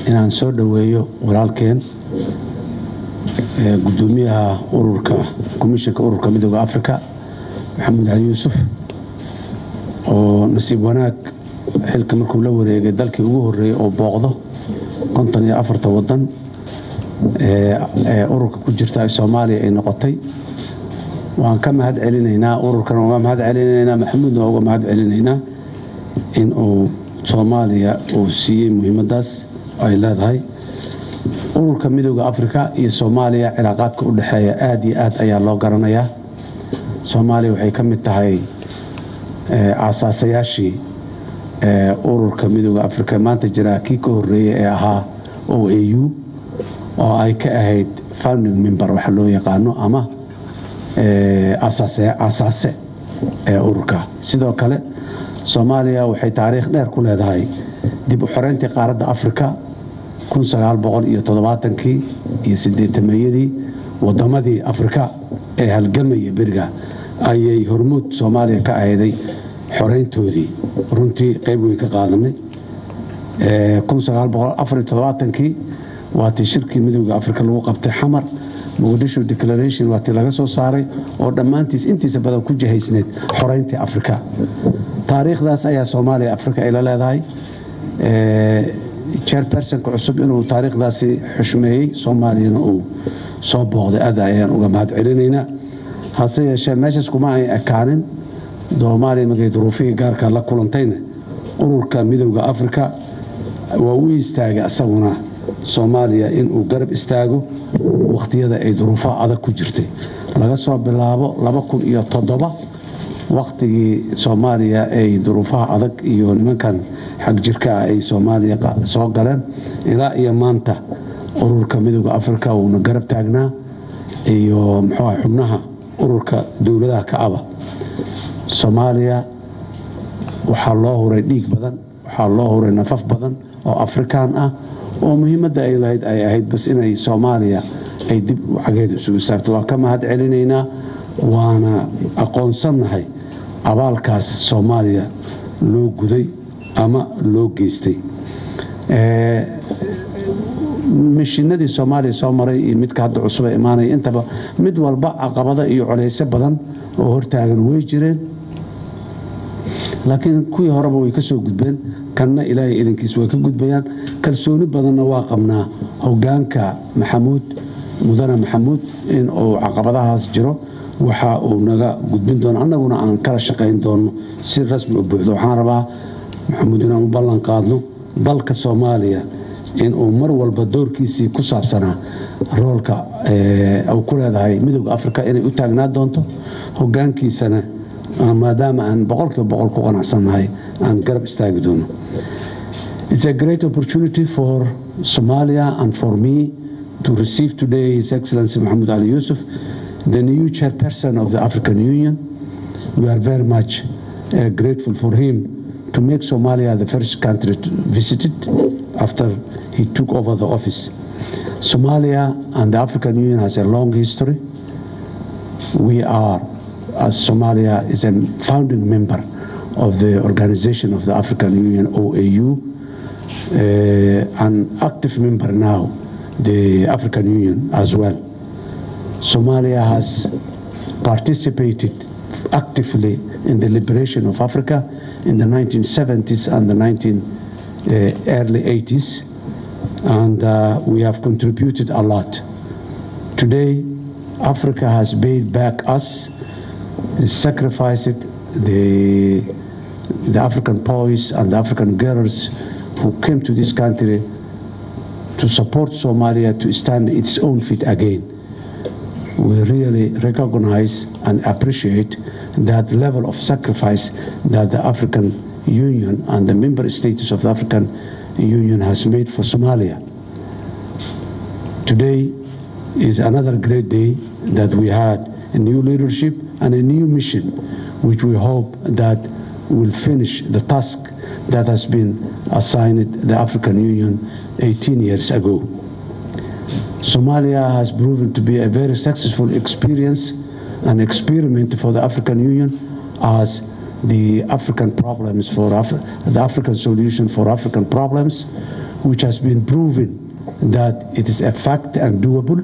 inaan soo dhaweeyo walaalkeen gudoomiyaha ururka komishanka ururka midowga Afrika Maxamed Ali Yuusuf oo nasiib wanaag xilka markuu la wareegay dalkii ugu horeeyay oo booqdo 54 wadan ururka ku jirta Soomaaliya ay noqotay waan ka mahad celinaynaa ururkan oo mahad celinaynaa Maxamed oo mahad celinaynaa in uu Soomaaliya uu siiyay muhiimadaas ay leedahay ururka midowga Afrika iyo Soomaaliya cilaaqaadka u dhaxeeya aad iyo aad ayaa loo garanayaa Soomaaliya waxay ka mid tahay aasaasayashii ururka midowga Afrika maanta jira kii ka horeeyay ee ahaa OAU oo ay ka ahayd founding member waxa loo yaqaano ama asaase ururka sidoo kale Soomaaliya waxay taariikh dheer ku leedahay dib u xoreyntii qaaradda Afrika 1970kii iyo 80meeyadii wadamadii Afrika ee halgamaya beriga ayay hormuud Soomaaliya ka ahayday xoreyntoodii runtii qayb weyn ka qaadanay 1974kii waatii shirkii midowga Afrika lagu qabtay xamar Mogadishu Declaration waatii laga soo saaray oo dhammaantiis intiisa badan ku jihaysneed xoreyntii Afrika taariikhdaas ayaa Soomaaliya Afrika ay la leedahay chairperson cusub inuu taariikhdaasi xushmeeyay Soomaaliyana uu soo booqday aad ayaan uga mahad celinaynaa hase yeeshee meeshaas kuma ay ekaanin Soomaaliya magay duruufihii gaarka la kulantayna ururka midowga Afrika waa uu istaagay asaguna Soomaaliya in uu garab istaago waqtiyada ay duruufaha adag ku jirtay laga soo bilaabo 2007 waqtigii Soomaaliya ay duruufaha adag iyo nimankan xaq jirka ay Soomaaliya soo galeen ilaa iyo maanta ururka midowga Afrika uu garab taagnaa iyo xubnaha ururka dawladaha ka aba Soomaaliya waxa loo horay dhiig badan waxa loo horay nafaf badan oo Afrikaan ah oo muhiimada ay lahayd ay ahayd bas inay Soomaaliya ay dib u xageedo isugu saarto waa ka mahad celinaynaa waana aqoonsanahay abaalkaas Soomaaliya loo guday ama loo geystay mishinadii Soomaaliya soo maray iyo midka hadda cusub ee imaanay intaba mid walba caqabada iyo culeys badan oo hortaagan way jireen laakiin kuwii horeba way ka soo gudbeen kanna Ilaahay idinkiis way ka gudbayaan kalsooni badanna waa qabnaa hoggaanka mudane Maxamuud in uu caqabadahaas jiro waxa uu naga gudbin doono annaguna aan kala shaqayn doono si rasmi u buuxdo waxaan rabaa Maxamuud inaan u ballan qaadno dalka Soomaaliya in uu mar walba doorkiisii ku saabsanaa roolka uu ku leedahay midowga Afrika inay u taagnaa doonto hoggaankiisana maadaama aan boqolkiiba ku qanacsanahay aan garab istaagi doono. It's a great opportunity for Somalia and for me to receive today His Excellency Maxamed Ali Yuusuf, the new chairperson of the African Union. We are very much grateful for him to make Somalia the first country to visit it after he took over the office. Somalia and the African Union has a long history. We are, as Somalia is a founding member of the Organization of the African Union, OAU, an active member now, the African Union as well. Somalia has participated actively in the liberation of Africa in the 1970s and the early 80s, and we have contributed a lot. Today, Africa has paid back us, sacrificed the African boys and the African girls who came to this country to support Somalia to stand its own feet again. We really recognize and appreciate that level of sacrifice that the African Union and the member states of the African Union has made for Somalia. Today is another great day that we had a new leadership and a new mission, which we hope that will finish the task that has been assigned the African Union 18 years ago. Somalia has proven to be a very successful experience and experiment for the African Union as the African problems for the African solution for African problems which has been proven that it is a fact and doable,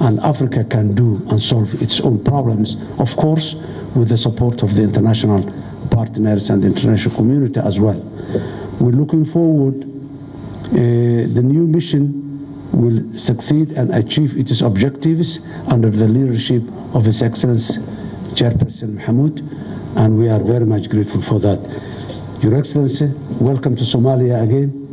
and Africa can do and solve its own problems, of course, with the support of the international partners and the international community as well. We're looking forward the new mission will succeed and achieve its objectives under the leadership of His Excellency Chairperson Mahmoud, and we are very much grateful for that. Your Excellency, welcome to Somalia again.